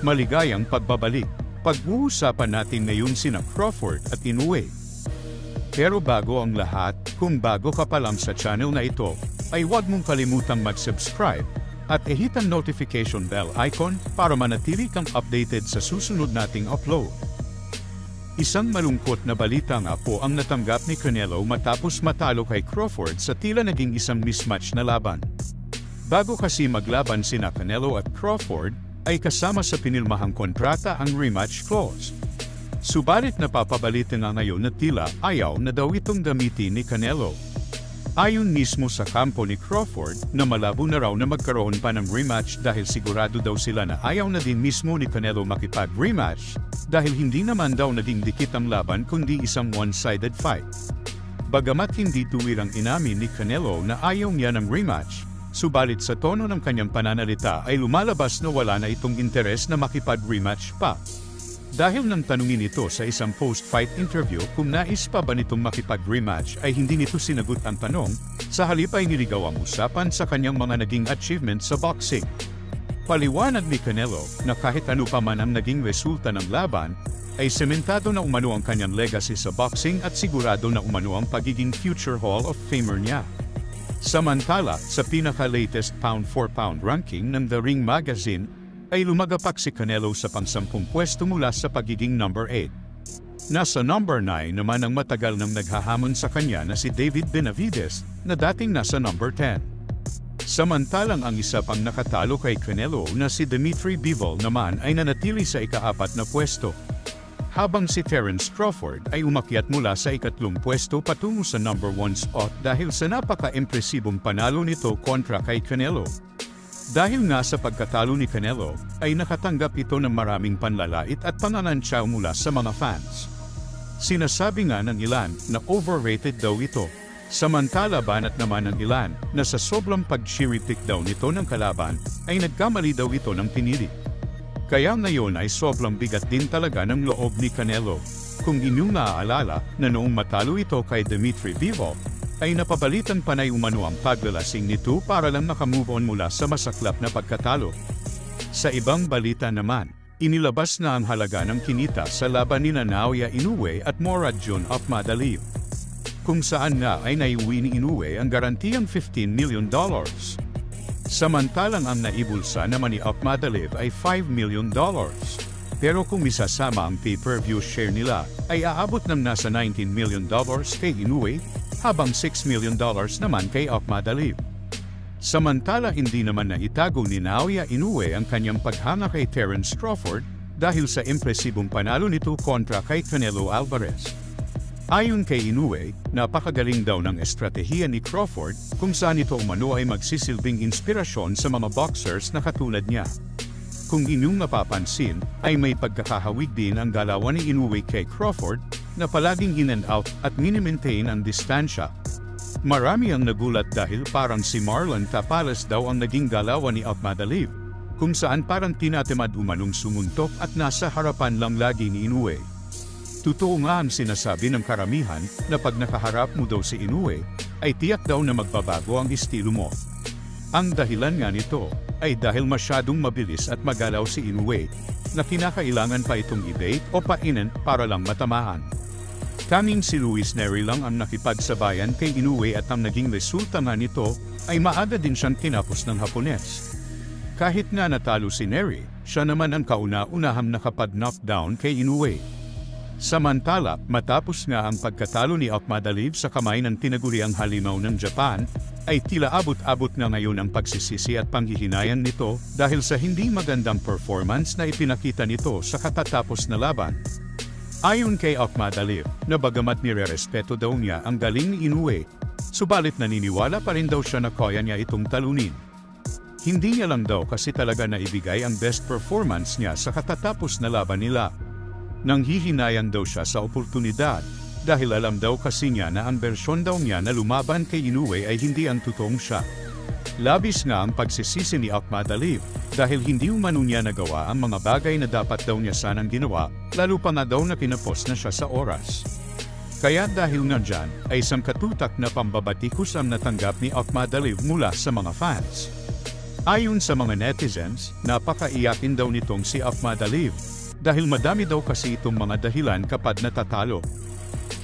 Maligayang pagbabalik. Pag-uusapan natin ngayon sina Crawford at Inoue. Pero bago ang lahat, kung bago ka pa lang sa channel na ito, ay huwag mong kalimutang mag-subscribe at i-hit ang notification bell icon para manatili kang updated sa susunod nating upload. Isang malungkot na balita nga po ang natanggap ni Canelo matapos matalo kay Crawford sa tila naging isang mismatch na laban. Bago kasi maglaban sina Canelo at Crawford, ay kasama sa pinilmahang kontrata ang rematch clause. Subalit napapabalita nga ngayon na tila ayaw na daw itong gamitin ni Canelo. Ayon mismo sa kampo ni Crawford na malabo na raw na magkaroon pa ng rematch dahil sigurado daw sila na ayaw na din mismo ni Canelo makipag-rematch dahil hindi naman daw naging dikit ang laban kundi isang one-sided fight. Bagamat hindi tuwirang inamin ni Canelo na ayaw niya ng rematch, subalit sa tono ng kanyang pananalita ay lumalabas na wala na itong interes na makipag-rematch pa. Dahil nang tanungin ito sa isang post-fight interview kung nais pa ba nitong makipag-rematch ay hindi nito sinagot ang tanong, sa halip ay niligaw ang usapan sa kanyang mga naging achievements sa boxing. Paliwanag ni Canelo na kahit ano pa man ang naging resulta ng laban, ay sementado na umano ang kanyang legacy sa boxing at sigurado na umano ang pagiging future Hall of Famer niya. Samantala, sa pinaka-latest pound-for-pound ranking ng The Ring Magazine, ay lumagapak si Canelo sa pang-10 pwesto mula sa pagiging number 8. Nasa number 9 naman ang matagal nang naghahamon sa kanya na si David Benavidez, na dating nasa number 10. Samantalang ang isa pang nakatalo kay Canelo na si Dimitri Bivol naman ay nanatili sa ika-4 na pwesto. Habang si Terence Crawford ay umakyat mula sa ika-3 pwesto patungo sa number 1 spot dahil sa napaka-impresibong panalo nito kontra kay Canelo. Dahil nga sa pagkatalo ni Canelo, ay nakatanggap ito ng maraming panlalait at pananantsaw mula sa mga fans. Sinasabi nga ng ilan na overrated daw ito. Samantala banat naman ng ilan na sa sobrang pag-cherry-pick daw nito ng kalaban, ay nagkamali daw ito ng pinili. Kaya ngayon ay sobrang bigat din talaga ng loob ni Canelo. Kung inyong naaalala na noong matalo ito kay Dimitri Bivol, ay napabalitan panay umano ang paglalasing nito para lang makamove on mula sa masaklap na pagkatalo. Sa ibang balita naman, inilabas na ang halaga ng kinita sa laban ni Naoya Inoue at Murad Jon Akhmadaliev, kung saan nga ay naiuwi ni Inoue ang garantiyang $15 million. Samantalang ang naibulsa naman ni Akhmadaliev ay $5 million. Pero kung isasama ang pay-per-view share nila, ay aabot ng nasa $19 million kay Inoue, habang $6 million naman kay Akhmadaliev. Samantala hindi naman naitago ni Naoya Inoue ang kanyang paghanga kay Terence Crawford dahil sa impresibong panalo nito kontra kay Canelo Alvarez. Ayon kay Inoue, napakagaling daw ng estratehiya ni Crawford kung saan ito umano ay magsisilbing inspirasyon sa mga boxers na katulad niya. Kung inyong mapapansin, ay may pagkakahawig din ang galawan ni Inoue kay Crawford na palaging in and out at mini-maintain ang distansya. Marami ang nagulat dahil parang si Marlon Tapales daw ang naging galawan ni Akhmadaliev, kung saan parang tinatamad umanong sumuntok at nasa harapan lang lagi ni Inoue. Totoo nga ang sinasabi ng karamihan na pag nakaharap mo daw si Inoue, ay tiyak daw na magbabago ang estilo mo. Ang dahilan nga nito ay dahil masyadong mabilis at magalaw si Inoue, na kinakailangan pa itong i-bait o painin para lang matamaan. Tanging si Luis Nery lang ang nakipagsabayan kay Inoue at ang naging resulta nga nito ay maaga din siyang tinapos ng Hapones. Kahit nga natalo si Nery, siya naman ang kauna-unahang nakapag-knockdown kay Inoue. Samantala, matapos nga ang pagkatalo ni Akhmadaliev sa kamay ng tinaguriang halimaw ng Japan, ay tila abot-abot na ngayon ang pagsisisi at panghihinayan nito dahil sa hindi magandang performance na ipinakita nito sa katatapos na laban. Ayon kay Akhmadaliev, na bagamat nire-respeto daw niya ang galing ni Inoue, subalit naniniwala pa rin daw siya na kaya niya itong talunin. Hindi niya lang daw kasi talaga naibigay ang best performance niya sa katatapos na laban nila. Nanghihinayang daw siya sa oportunidad dahil alam daw kasi niya na ang bersyon daw niya na lumaban kay Inoue ay hindi ang totoong siya. Labis nga ang pagsisisi ni Akhmadaliev dahil hindi umano niya nagawa ang mga bagay na dapat daw niya sanang ginawa, lalo pa nga daw na pinapos na siya sa oras. Kaya dahil nga dyan, ay isang katutak na pambabatikos ang natanggap ni Akhmadaliev mula sa mga fans. Ayon sa mga netizens, napakaiyakin daw nitong si Ahmad Aliev dahil madami daw kasi itong mga dahilan kapag natatalo.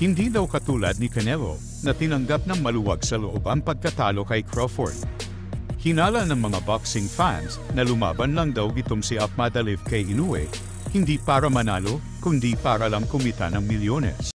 Hindi daw katulad ni Canelo na tinanggap ng maluwag sa loob ang pagkatalo kay Crawford. Hinala ng mga boxing fans na lumaban lang daw itong si Ahmad Aliev kay Inoue, hindi para manalo, kundi para lang kumita ng milyones.